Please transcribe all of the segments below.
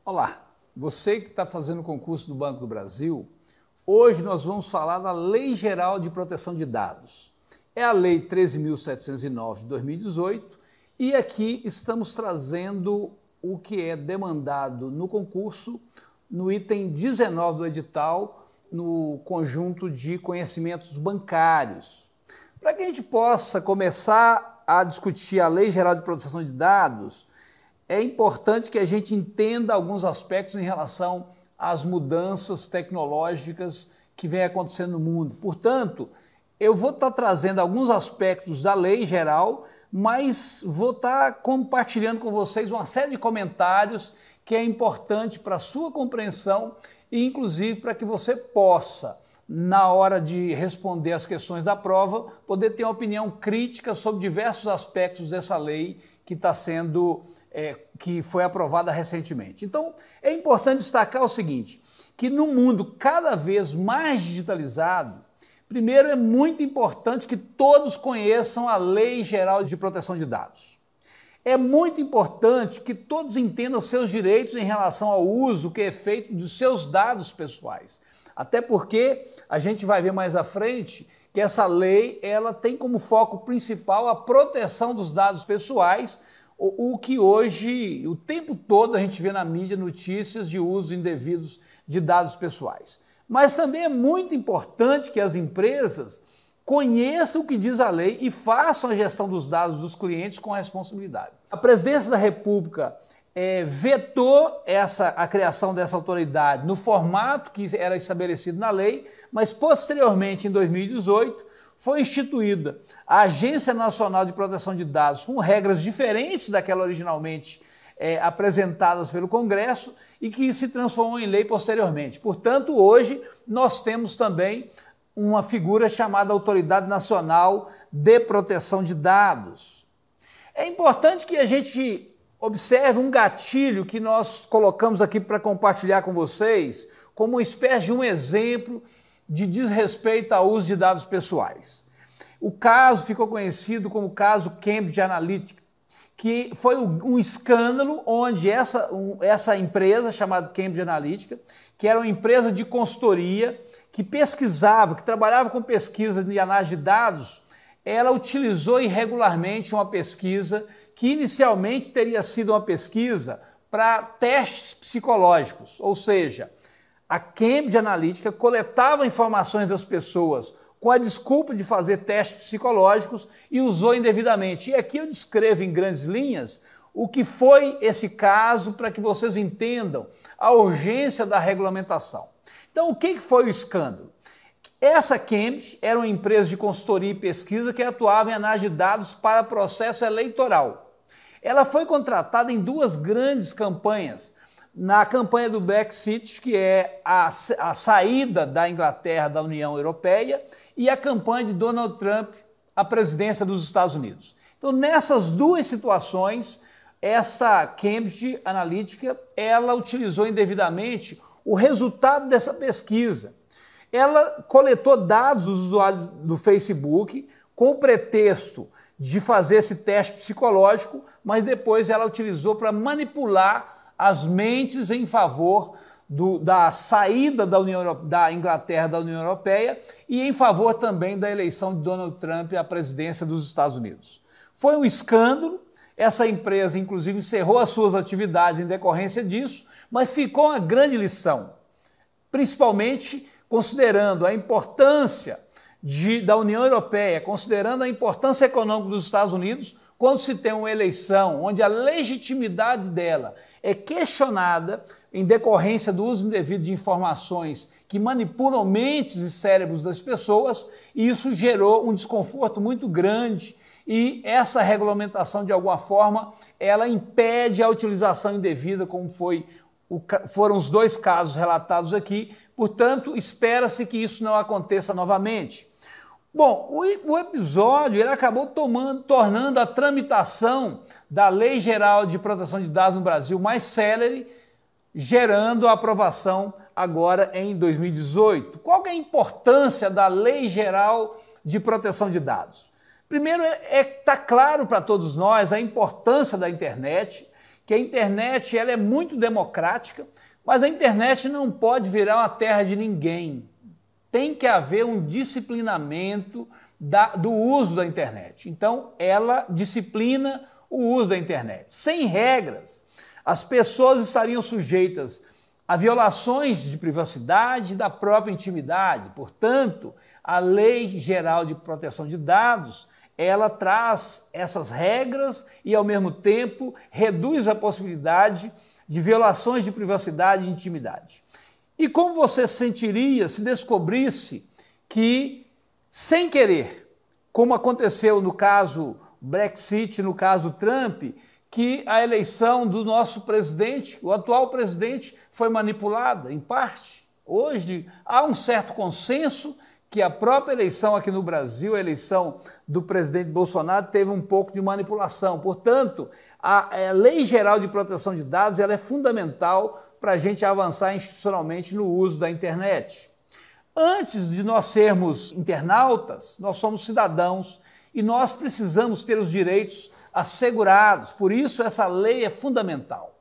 Olá, você que está fazendo o concurso do Banco do Brasil, hoje nós vamos falar da Lei Geral de Proteção de Dados. É a Lei 13.709 de 2018 e aqui estamos trazendo o que é demandado no concurso, no item 19 do edital, no conjunto de conhecimentos bancários. Para que a gente possa começar a discutir a Lei Geral de Proteção de Dados, é importante que a gente entenda alguns aspectos em relação às mudanças tecnológicas que vêm acontecendo no mundo. Portanto, eu vou estar trazendo alguns aspectos da lei geral, mas vou estar compartilhando com vocês uma série de comentários que é importante para a sua compreensão e, inclusive, para que você possa, na hora de responder as questões da prova, poder ter uma opinião crítica sobre diversos aspectos dessa lei que está sendo que foi aprovada recentemente. Então, é importante destacar o seguinte, que no mundo cada vez mais digitalizado, primeiro é muito importante que todos conheçam a Lei Geral de Proteção de Dados. É muito importante que todos entendam seus direitos em relação ao uso que é feito dos seus dados pessoais. Até porque a gente vai ver mais à frente que essa lei ela tem como foco principal a proteção dos dados pessoais, o que hoje, o tempo todo, a gente vê na mídia notícias de usos indevidos de dados pessoais. Mas também é muito importante que as empresas conheçam o que diz a lei e façam a gestão dos dados dos clientes com responsabilidade. A Presidência da República vetou a criação dessa autoridade no formato que era estabelecido na lei, mas posteriormente, em 2018, foi instituída a Agência Nacional de Proteção de Dados com regras diferentes daquela originalmente apresentadas pelo Congresso e que se transformou em lei posteriormente. Portanto, hoje nós temos também uma figura chamada Autoridade Nacional de Proteção de Dados. É importante que a gente observe um gatilho que nós colocamos aqui para compartilhar com vocês como uma espécie de um exemplo de desrespeito ao uso de dados pessoais. O caso ficou conhecido como o caso Cambridge Analytica, que foi um escândalo onde essa empresa chamada Cambridge Analytica, que era uma empresa de consultoria, que pesquisava, que trabalhava com pesquisa de análise de dados, ela utilizou irregularmente uma pesquisa que inicialmente teria sido uma pesquisa para testes psicológicos, ou seja, a Cambridge Analytica coletava informações das pessoas com a desculpa de fazer testes psicológicos e usou indevidamente. E aqui eu descrevo em grandes linhas o que foi esse caso para que vocês entendam a urgência da regulamentação. Então, o que foi o escândalo? Essa Cambridge era uma empresa de consultoria e pesquisa que atuava em análise de dados para processo eleitoral. Ela foi contratada em duas grandes campanhas. Na campanha do Brexit, que é a saída da Inglaterra da União Europeia, e a campanha de Donald Trump à presidência dos Estados Unidos. Então, nessas duas situações, essa Cambridge Analytica, ela utilizou indevidamente o resultado dessa pesquisa. Ela coletou dados dos usuários do Facebook com o pretexto de fazer esse teste psicológico, mas depois ela utilizou para manipular as mentes em favor da saída da Inglaterra da União Europeia e em favor também da eleição de Donald Trump à presidência dos Estados Unidos. Foi um escândalo, essa empresa inclusive encerrou as suas atividades em decorrência disso, mas ficou uma grande lição, principalmente considerando a importância da União Europeia, considerando a importância econômica dos Estados Unidos, quando se tem uma eleição onde a legitimidade dela é questionada em decorrência do uso indevido de informações que manipulam mentes e cérebros das pessoas, e isso gerou um desconforto muito grande e essa regulamentação, de alguma forma, ela impede a utilização indevida, como foram os dois casos relatados aqui, portanto, espera-se que isso não aconteça novamente. Bom, o episódio ele acabou tornando a tramitação da Lei Geral de Proteção de Dados no Brasil mais célere, gerando a aprovação agora em 2018. Qual que é a importância da Lei Geral de Proteção de Dados? Primeiro, está claro para todos nós a importância da internet, que a internet ela é muito democrática, mas a internet não pode virar uma terra de ninguém. Tem que haver um disciplinamento do uso da internet. Então, ela disciplina o uso da internet. Sem regras, as pessoas estariam sujeitas a violações de privacidade e da própria intimidade. Portanto, a Lei Geral de Proteção de Dados, ela traz essas regras e, ao mesmo tempo, reduz a possibilidade de violações de privacidade e intimidade. E como você se sentiria se descobrisse que, sem querer, como aconteceu no caso Brexit, no caso Trump, que a eleição do nosso presidente, o atual presidente, foi manipulada, em parte? Hoje há um certo consenso que a própria eleição aqui no Brasil, a eleição do presidente Bolsonaro, teve um pouco de manipulação. Portanto, a Lei Geral de Proteção de Dados ela é fundamental para a gente avançar institucionalmente no uso da internet. Antes de nós sermos internautas, nós somos cidadãos e nós precisamos ter os direitos assegurados. Por isso, essa lei é fundamental.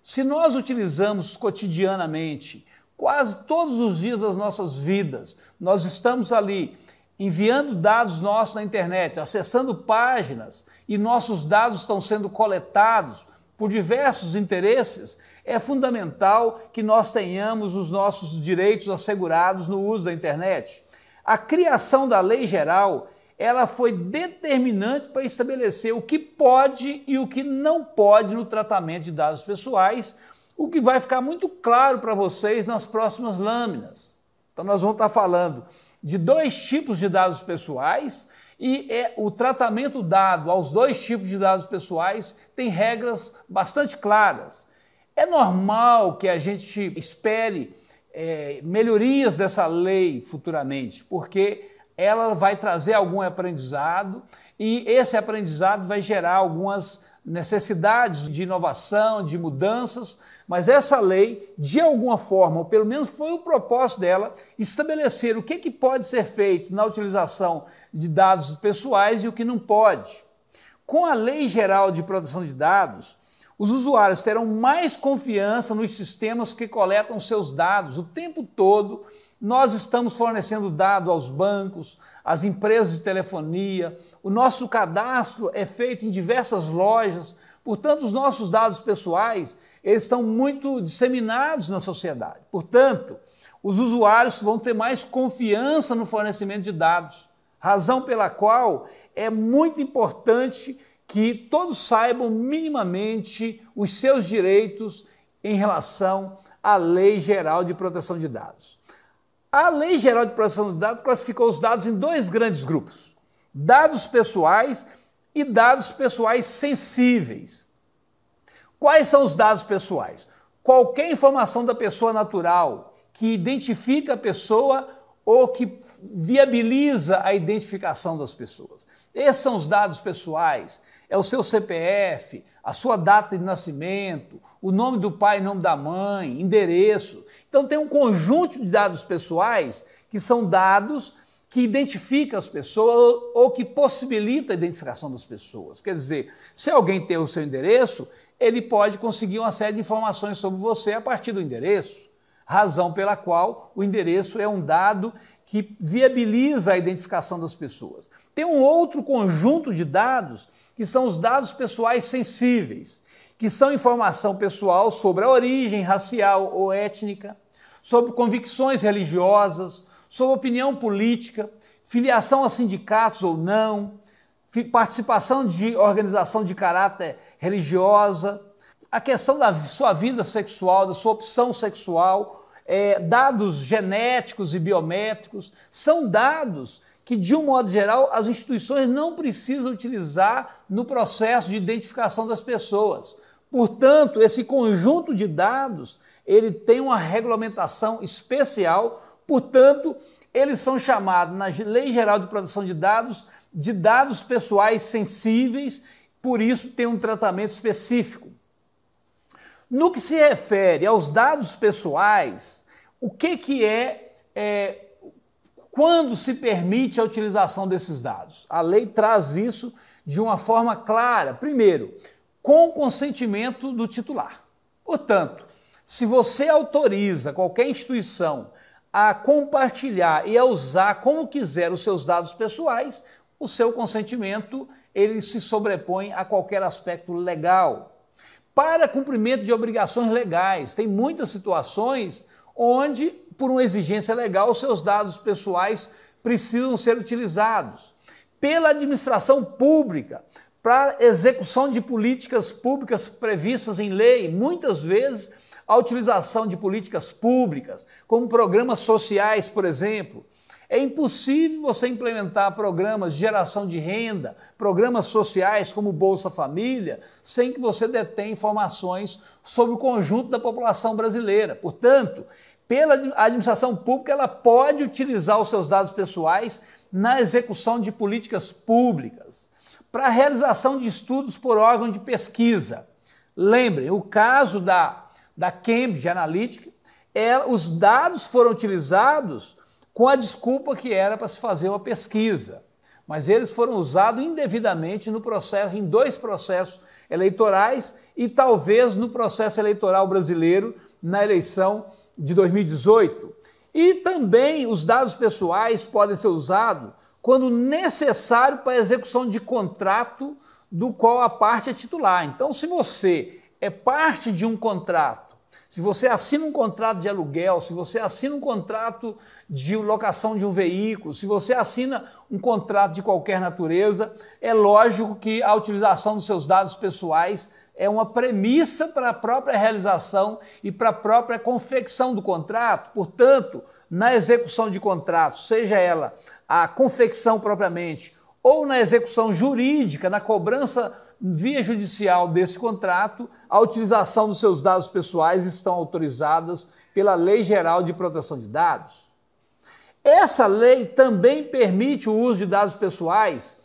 Se nós utilizamos cotidianamente, quase todos os dias das nossas vidas, nós estamos ali enviando dados nossos na internet, acessando páginas e nossos dados estão sendo coletados por diversos interesses, é fundamental que nós tenhamos os nossos direitos assegurados no uso da internet. A criação da Lei Geral, ela foi determinante para estabelecer o que pode e o que não pode no tratamento de dados pessoais, o que vai ficar muito claro para vocês nas próximas lâminas. Então nós vamos estar falando de dois tipos de dados pessoais e o tratamento dado aos dois tipos de dados pessoais tem regras bastante claras. É normal que a gente espere melhorias dessa lei futuramente, porque ela vai trazer algum aprendizado e esse aprendizado vai gerar algumas necessidades de inovação, de mudanças, mas essa lei, de alguma forma, ou pelo menos foi o propósito dela, estabelecer o que pode ser feito na utilização de dados pessoais e o que não pode. Com a Lei Geral de Proteção de Dados, os usuários terão mais confiança nos sistemas que coletam seus dados. O tempo todo nós estamos fornecendo dados aos bancos, às empresas de telefonia, o nosso cadastro é feito em diversas lojas, portanto os nossos dados pessoais eles estão muito disseminados na sociedade. Portanto, os usuários vão ter mais confiança no fornecimento de dados, razão pela qual é muito importante que todos saibam minimamente os seus direitos em relação à Lei Geral de Proteção de Dados. A Lei Geral de Proteção de Dados classificou os dados em dois grandes grupos, dados pessoais e dados pessoais sensíveis. Quais são os dados pessoais? Qualquer informação da pessoa natural que identifica a pessoa ou que viabiliza a identificação das pessoas. Esses são os dados pessoais. É o seu CPF, a sua data de nascimento, o nome do pai e nome da mãe, endereço. Então tem um conjunto de dados pessoais que são dados que identificam as pessoas ou que possibilita a identificação das pessoas. Quer dizer, se alguém tem o seu endereço, ele pode conseguir uma série de informações sobre você a partir do endereço, razão pela qual o endereço é um dado que viabiliza a identificação das pessoas. Tem um outro conjunto de dados que são os dados pessoais sensíveis, que são informação pessoal sobre a origem racial ou étnica, sobre convicções religiosas, sobre opinião política, filiação a sindicatos ou não, participação de organização de caráter religiosa, a questão da sua vida sexual, da sua opção sexual, dados genéticos e biométricos, são dados que, de um modo geral, as instituições não precisam utilizar no processo de identificação das pessoas. Portanto, esse conjunto de dados, ele tem uma regulamentação especial, portanto, eles são chamados, na Lei Geral de Proteção de dados pessoais sensíveis, por isso tem um tratamento específico. No que se refere aos dados pessoais, o que é quando se permite a utilização desses dados? A lei traz isso de uma forma clara. Primeiro, com o consentimento do titular. Portanto, se você autoriza qualquer instituição a compartilhar e a usar como quiser os seus dados pessoais, o seu consentimento ele se sobrepõe a qualquer aspecto legal. Para cumprimento de obrigações legais, tem muitas situações onde, por uma exigência legal, os seus dados pessoais precisam ser utilizados. Pela administração pública, para execução de políticas públicas previstas em lei, muitas vezes a utilização de políticas públicas, como programas sociais, por exemplo. É impossível você implementar programas de geração de renda, programas sociais como Bolsa Família, sem que você detenha informações sobre o conjunto da população brasileira. Portanto, pela administração pública, ela pode utilizar os seus dados pessoais na execução de políticas públicas, para a realização de estudos por órgão de pesquisa. Lembrem, o caso da Cambridge Analytica, os dados foram utilizados com a desculpa que era para se fazer uma pesquisa, mas eles foram usados indevidamente no processo, em 2 processos eleitorais e talvez no processo eleitoral brasileiro na eleição de 2018. E também os dados pessoais podem ser usados quando necessário para a execução de contrato do qual a parte é titular. Então, se você é parte de um contrato, se você assina um contrato de aluguel, se você assina um contrato de locação de um veículo, se você assina um contrato de qualquer natureza, é lógico que a utilização dos seus dados pessoais é uma premissa para a própria realização e para a própria confecção do contrato. Portanto, na execução de contratos, seja ela a confecção propriamente ou na execução jurídica, na cobrança via judicial desse contrato, a utilização dos seus dados pessoais estão autorizadas pela Lei Geral de Proteção de Dados. Essa lei também permite o uso de dados pessoais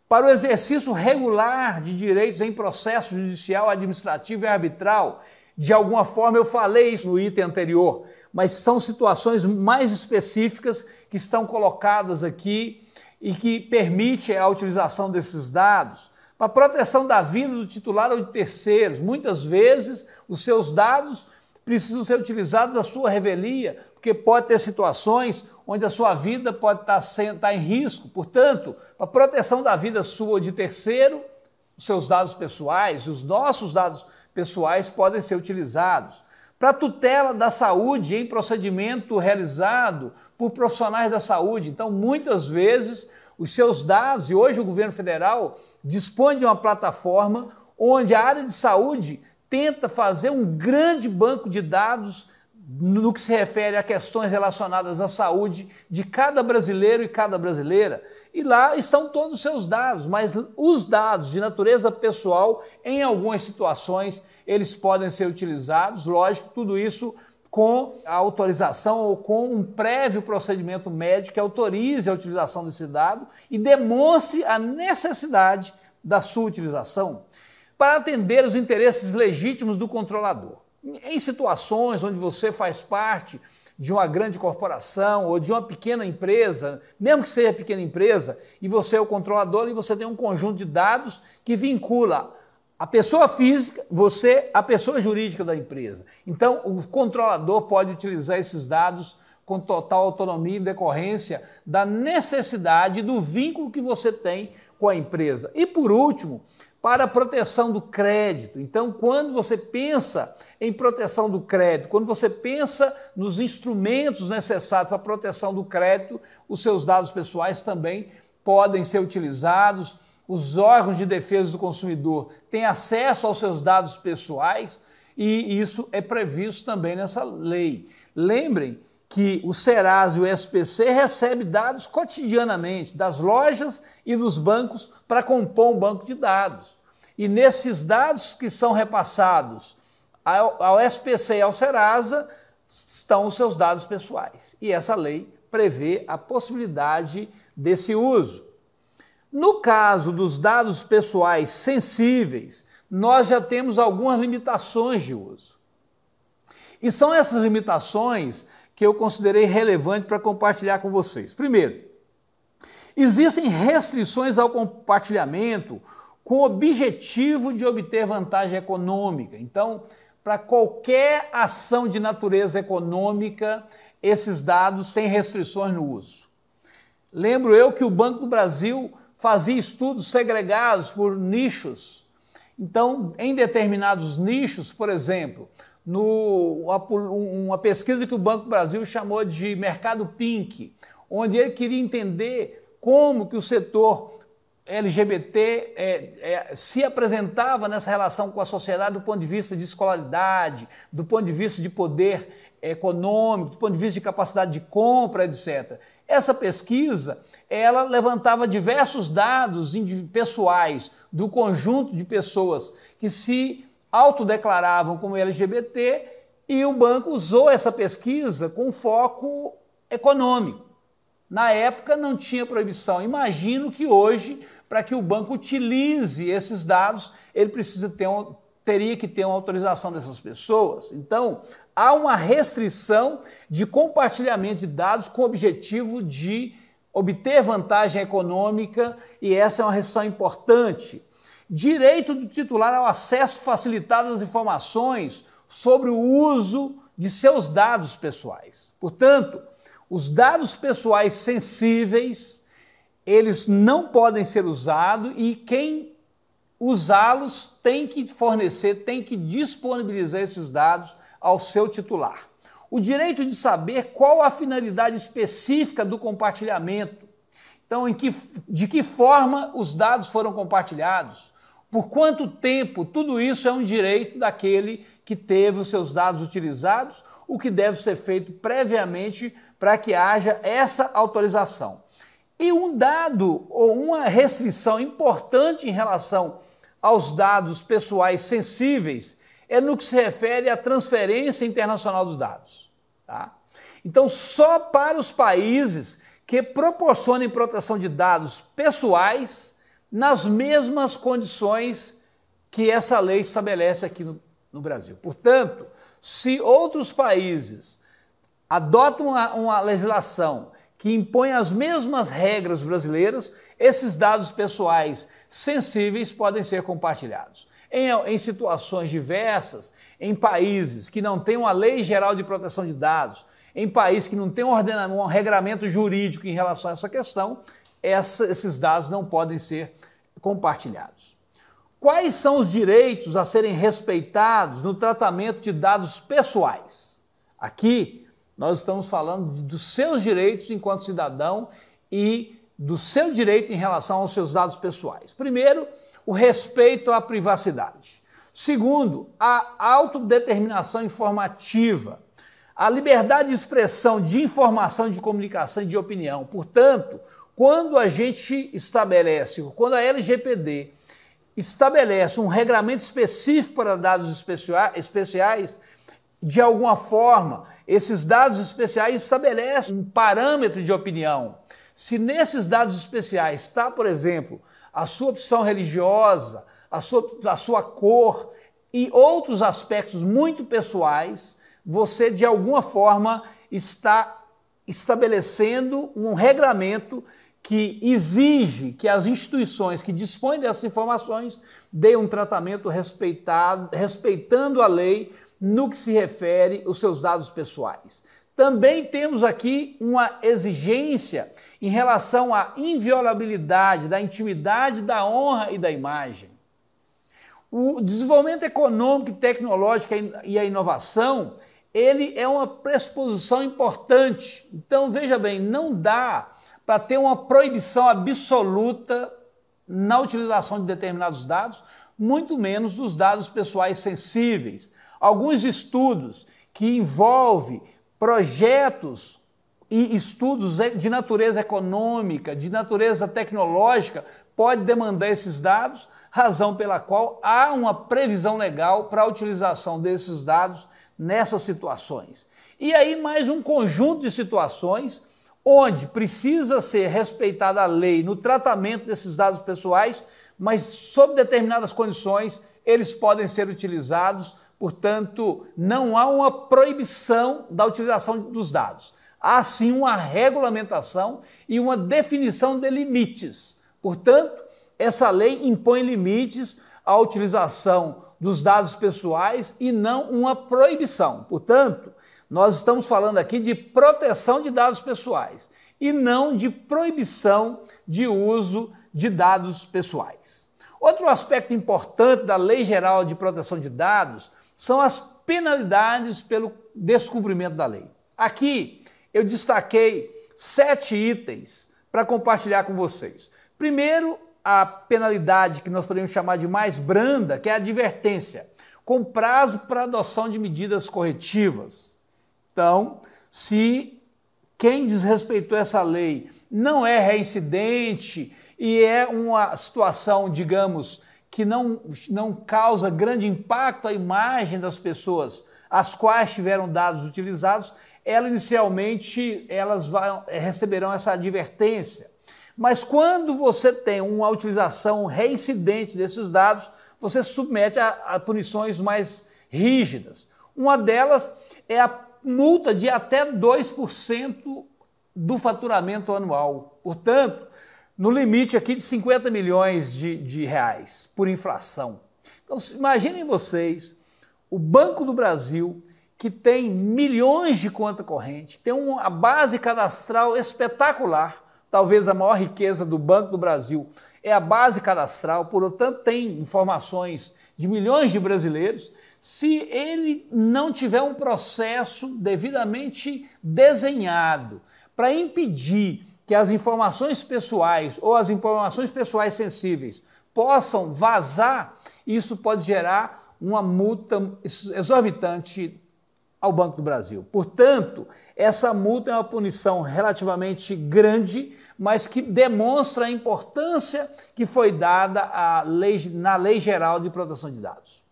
para o exercício regular de direitos em processo judicial, administrativo e arbitral. De alguma forma eu falei isso no item anterior, mas são situações mais específicas que estão colocadas aqui e que permite a utilização desses dados para proteção da vida do titular ou de terceiros. Muitas vezes os seus dados precisam ser utilizados à sua revelia, porque pode ter situações onde a sua vida pode estar em risco. Portanto, para proteção da vida sua ou de terceiro, os seus dados pessoais, os nossos dados pessoais podem ser utilizados. Para tutela da saúde em procedimento realizado por profissionais da saúde. Então, muitas vezes, os seus dados, e hoje o governo federal dispõe de uma plataforma onde a área de saúde tenta fazer um grande banco de dados no que se refere a questões relacionadas à saúde de cada brasileiro e cada brasileira. E lá estão todos os seus dados, mas os dados de natureza pessoal, em algumas situações, eles podem ser utilizados, lógico, tudo isso com a autorização ou com um prévio procedimento médico que autorize a utilização desse dado e demonstre a necessidade da sua utilização para atender os interesses legítimos do controlador. Em situações onde você faz parte de uma grande corporação ou de uma pequena empresa, mesmo que seja pequena empresa, e você é o controlador e você tem um conjunto de dados que vincula a pessoa física, você, a pessoa jurídica da empresa. Então, o controlador pode utilizar esses dados com total autonomia em decorrência da necessidade do vínculo que você tem com a empresa. E, por último, para a proteção do crédito. Então, quando você pensa em proteção do crédito, quando você pensa nos instrumentos necessários para a proteção do crédito, os seus dados pessoais também podem ser utilizados. Os órgãos de defesa do consumidor têm acesso aos seus dados pessoais e isso é previsto também nessa lei. Lembrem que o Serasa e o SPC recebem dados cotidianamente das lojas e dos bancos para compor um banco de dados. E nesses dados que são repassados ao SPC e ao Serasa estão os seus dados pessoais. E essa lei prevê a possibilidade desse uso. No caso dos dados pessoais sensíveis, nós já temos algumas limitações de uso. E são essas limitações que eu considerei relevante para compartilhar com vocês. Primeiro, existem restrições ao compartilhamento com o objetivo de obter vantagem econômica. Então, para qualquer ação de natureza econômica, esses dados têm restrições no uso. Lembro eu que o Banco do Brasil fazia estudos segregados por nichos. Então, em determinados nichos, por exemplo, uma pesquisa que o Banco do Brasil chamou de mercado pink, onde ele queria entender como que o setor LGBT se apresentava nessa relação com a sociedade do ponto de vista de escolaridade, do ponto de vista de poder econômico, do ponto de vista de capacidade de compra, etc. Essa pesquisa, ela levantava diversos dados pessoais do conjunto de pessoas que se autodeclaravam como LGBT, e o banco usou essa pesquisa com foco econômico. Na época não tinha proibição. Imagino que hoje, para que o banco utilize esses dados, ele teria que ter uma autorização dessas pessoas. Então, há uma restrição de compartilhamento de dados com o objetivo de obter vantagem econômica, e essa é uma restrição importante. Direito do titular ao acesso facilitado às informações sobre o uso de seus dados pessoais. Portanto, os dados pessoais sensíveis, eles não podem ser usados, e quem usá-los tem que fornecer, tem que disponibilizar esses dados ao seu titular. O direito de saber qual a finalidade específica do compartilhamento. Então, de que forma os dados foram compartilhados, por quanto tempo, tudo isso é um direito daquele que teve os seus dados utilizados, o que deve ser feito previamente para que haja essa autorização. E um dado ou uma restrição importante em relação aos dados pessoais sensíveis é no que se refere à transferência internacional dos dados. Tá? Então, só para os países que proporcionem proteção de dados pessoais nas mesmas condições que essa lei estabelece aqui no Brasil. Portanto, se outros países adotam uma legislação que impõe as mesmas regras brasileiras, esses dados pessoais sensíveis podem ser compartilhados. Em situações diversas, em países que não têm uma lei geral de proteção de dados, em países que não têm um regramento jurídico em relação a essa questão, esses dados não podem ser compartilhados. Quais são os direitos a serem respeitados no tratamento de dados pessoais? Aqui nós estamos falando dos seus direitos enquanto cidadão e do seu direito em relação aos seus dados pessoais. Primeiro, o respeito à privacidade. Segundo, a autodeterminação informativa, a liberdade de expressão, de informação, de comunicação e de opinião. Portanto, quando a gente estabelece, quando a LGPD estabelece um regramento específico para dados especiais, de alguma forma, esses dados especiais estabelecem um parâmetro de opinião. Se nesses dados especiais está, por exemplo, a sua opção religiosa, a sua cor e outros aspectos muito pessoais, você de alguma forma está estabelecendo um regramento que exige que as instituições que dispõem dessas informações deem um tratamento respeitando a lei no que se refere aos seus dados pessoais. Também temos aqui uma exigência em relação à inviolabilidade da intimidade, da honra e da imagem. O desenvolvimento econômico e tecnológico e a inovação, ele é uma pressuposição importante. Então, veja bem, não dá para ter uma proibição absoluta na utilização de determinados dados, muito menos dos dados pessoais sensíveis. Alguns estudos que envolvem projetos e estudos de natureza econômica, de natureza tecnológica, pode demandar esses dados, razão pela qual há uma previsão legal para a utilização desses dados nessas situações. E aí mais um conjunto de situações onde precisa ser respeitada a lei no tratamento desses dados pessoais, mas sob determinadas condições eles podem ser utilizados, portanto não há uma proibição da utilização dos dados. Há sim uma regulamentação e uma definição de limites. Portanto, essa lei impõe limites à utilização dos dados pessoais e não uma proibição. Portanto, nós estamos falando aqui de proteção de dados pessoais e não de proibição de uso de dados pessoais. Outro aspecto importante da Lei Geral de Proteção de Dados são as penalidades pelo descumprimento da lei. Aqui eu destaquei 7 itens para compartilhar com vocês. Primeiro, a penalidade que nós podemos chamar de mais branda, que é a advertência, com prazo para adoção de medidas corretivas. Então, se quem desrespeitou essa lei não é reincidente e é uma situação, digamos, que não causa grande impacto à imagem das pessoas às quais tiveram dados utilizados, inicialmente elas receberão essa advertência. Mas quando você tem uma utilização reincidente desses dados, você se submete a punições mais rígidas. Uma delas é a multa de até 2% do faturamento anual. Portanto, no limite aqui de 50 milhões de reais por infração. Então, imaginem vocês, o Banco do Brasil, que tem milhões de conta corrente, tem uma base cadastral espetacular, talvez a maior riqueza do Banco do Brasil é a base cadastral, portanto tem informações de milhões de brasileiros. Se ele não tiver um processo devidamente desenhado para impedir que as informações pessoais ou as informações pessoais sensíveis possam vazar, isso pode gerar uma multa exorbitante ao Banco do Brasil. Portanto, essa multa é uma punição relativamente grande, mas que demonstra a importância que foi dada na Lei Geral de Proteção de Dados.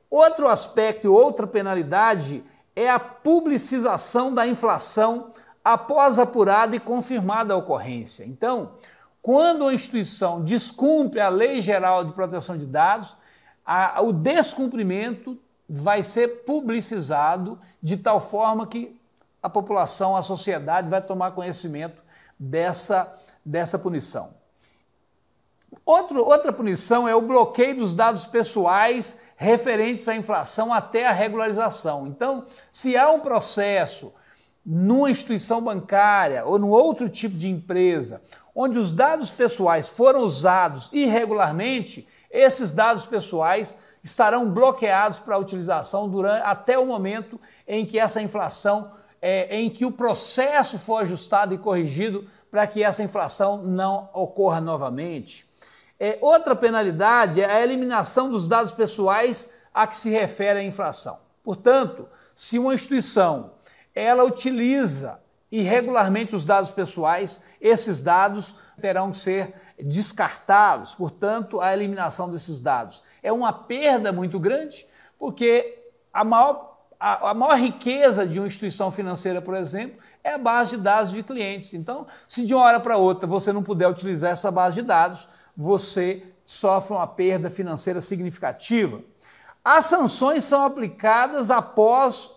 Outro aspecto e outra penalidade é a publicização da inflação após apurada e confirmada a ocorrência. Então, quando uma instituição descumpre a Lei Geral de Proteção de Dados, o descumprimento vai ser publicizado de tal forma que a população, a sociedade vai tomar conhecimento dessa punição. Outra punição é o bloqueio dos dados pessoais referentes à inflação até a regularização. Então, se há um processo numa instituição bancária ou num outro tipo de empresa, onde os dados pessoais foram usados irregularmente, esses dados pessoais estarão bloqueados para a utilização até o momento em que essa inflação, em que o processo for ajustado e corrigido para que essa inflação não ocorra novamente. Outra penalidade é a eliminação dos dados pessoais a que se refere a infração. Portanto, se uma instituição ela utiliza irregularmente os dados pessoais, esses dados terão que ser descartados. Portanto, a eliminação desses dados é uma perda muito grande, porque a maior riqueza de uma instituição financeira, por exemplo, é a base de dados de clientes. Então, se de uma hora para outra você não puder utilizar essa base de dados, você sofre uma perda financeira significativa. As sanções são aplicadas após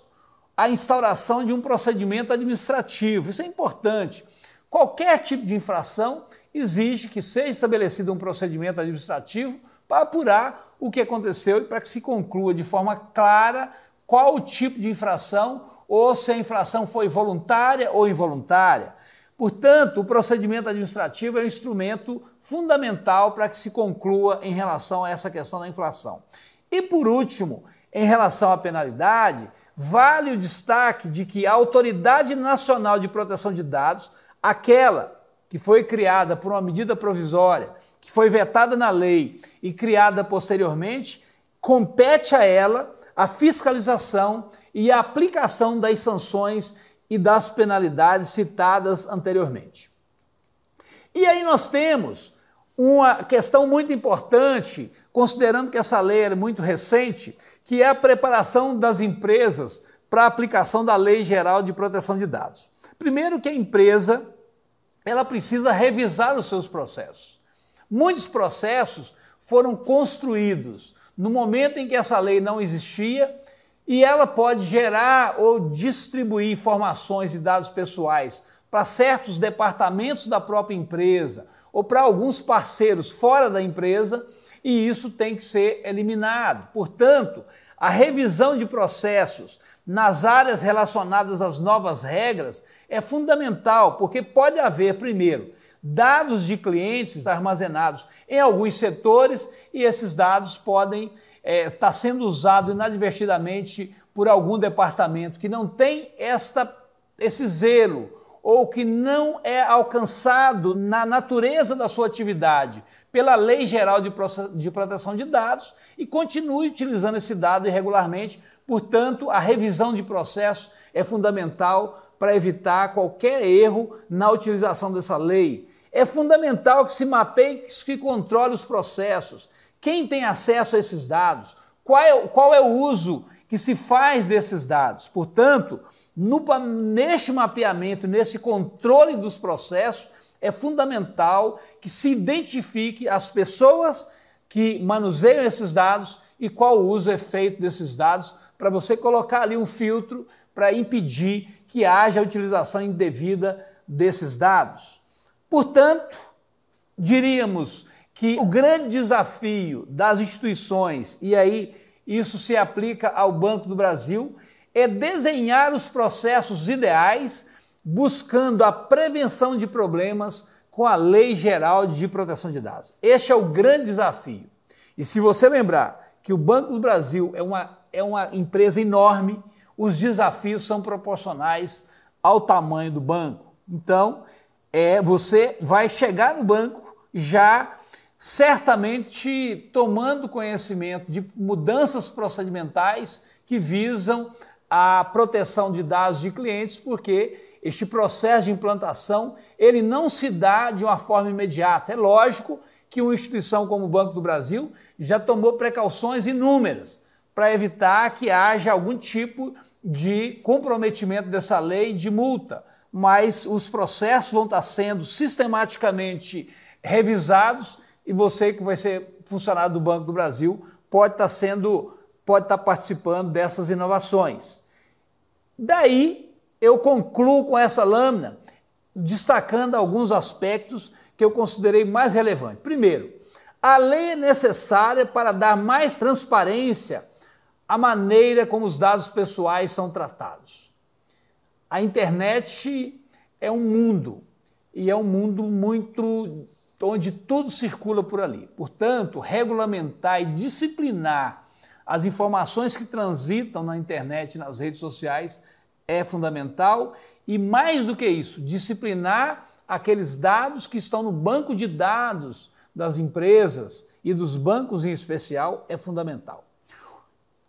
a instauração de um procedimento administrativo. Isso é importante. Qualquer tipo de infração exige que seja estabelecido um procedimento administrativo para apurar o que aconteceu e para que se conclua de forma clara qual o tipo de infração ou se a infração foi voluntária ou involuntária. Portanto, o procedimento administrativo é um instrumento fundamental para que se conclua em relação a essa questão da inflação. E por último, em relação à penalidade, vale o destaque de que a Autoridade Nacional de Proteção de Dados, aquela que foi criada por uma medida provisória, que foi vetada na lei e criada posteriormente, compete a ela a fiscalização e a aplicação das sanções e das penalidades citadas anteriormente. E aí nós temos uma questão muito importante, considerando que essa lei é muito recente, que é a preparação das empresas para a aplicação da Lei Geral de Proteção de Dados. Primeiro que a empresa ela precisa revisar os seus processos. Muitos processos foram construídos no momento em que essa lei não existia e ela pode gerar ou distribuir informações e dados pessoais para certos departamentos da própria empresa ou para alguns parceiros fora da empresa, e isso tem que ser eliminado. Portanto, a revisão de processos nas áreas relacionadas às novas regras é fundamental, porque pode haver, primeiro, dados de clientes armazenados em alguns setores e esses dados podem estar sendo usados inadvertidamente por algum departamento que não tem esse zelo ou que não é alcançado na natureza da sua atividade pela Lei Geral de Proteção de Dados e continue utilizando esse dado irregularmente. Portanto, a revisão de processos é fundamental para evitar qualquer erro na utilização dessa lei. É fundamental que se mapeie, que controle os processos. Quem tem acesso a esses dados? Qual é o uso que se faz desses dados? Portanto, neste mapeamento, nesse controle dos processos, é fundamental que se identifique as pessoas que manuseiam esses dados e qual o uso é feito desses dados, para você colocar ali um filtro para impedir que haja a utilização indevida desses dados. Portanto, diríamos que o grande desafio das instituições, e aí isso se aplica ao Banco do Brasil, é desenhar os processos ideais, buscando a prevenção de problemas com a Lei Geral de Proteção de Dados. Este é o grande desafio. E se você lembrar que o Banco do Brasil é uma empresa enorme, os desafios são proporcionais ao tamanho do banco. Então, você vai chegar no banco já certamente tomando conhecimento de mudanças procedimentais que visam a proteção de dados de clientes, porque este processo de implantação ele não se dá de uma forma imediata. É lógico que uma instituição como o Banco do Brasil já tomou precauções inúmeras para evitar que haja algum tipo de comprometimento dessa lei de multa, mas os processos vão estar sendo sistematicamente revisados e você que vai ser funcionário do Banco do Brasil pode estar participando dessas inovações. Daí eu concluo com essa lâmina destacando alguns aspectos que eu considerei mais relevantes. Primeiro, a lei é necessária para dar mais transparência à maneira como os dados pessoais são tratados. A internet é um mundo, e é um mundo muito onde tudo circula por ali. Portanto, regulamentar e disciplinar as informações que transitam na internet e nas redes sociais é fundamental e, mais do que isso, disciplinar aqueles dados que estão no banco de dados das empresas e dos bancos em especial é fundamental.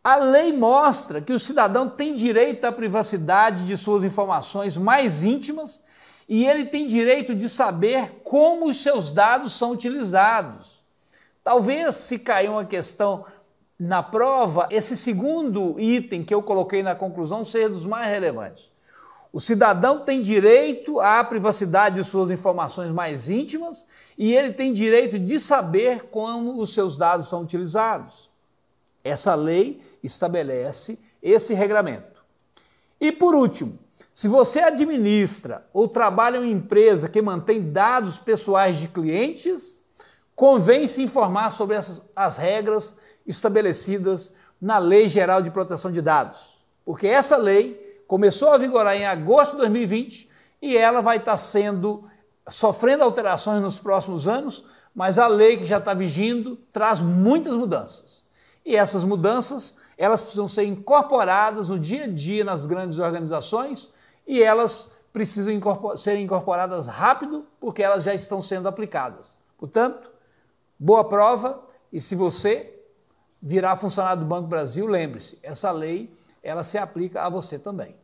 A lei mostra que o cidadão tem direito à privacidade de suas informações mais íntimas e ele tem direito de saber como os seus dados são utilizados. Talvez, se cair uma questão na prova, esse segundo item que eu coloquei na conclusão seja dos mais relevantes. O cidadão tem direito à privacidade de suas informações mais íntimas e ele tem direito de saber como os seus dados são utilizados. Essa lei estabelece esse regramento. E por último, se você administra ou trabalha em uma empresa que mantém dados pessoais de clientes, convém se informar sobre as regras estabelecidas na Lei Geral de Proteção de Dados, porque essa lei começou a vigorar em agosto de 2020 e ela vai estar sofrendo alterações nos próximos anos, mas a lei que já está vigindo traz muitas mudanças. E essas mudanças, elas precisam ser incorporadas no dia a dia nas grandes organizações e elas precisam ser incorporadas rápido porque elas já estão sendo aplicadas. Portanto, boa prova e se você virar funcionário do Banco do Brasil, lembre-se, essa lei ela se aplica a você também.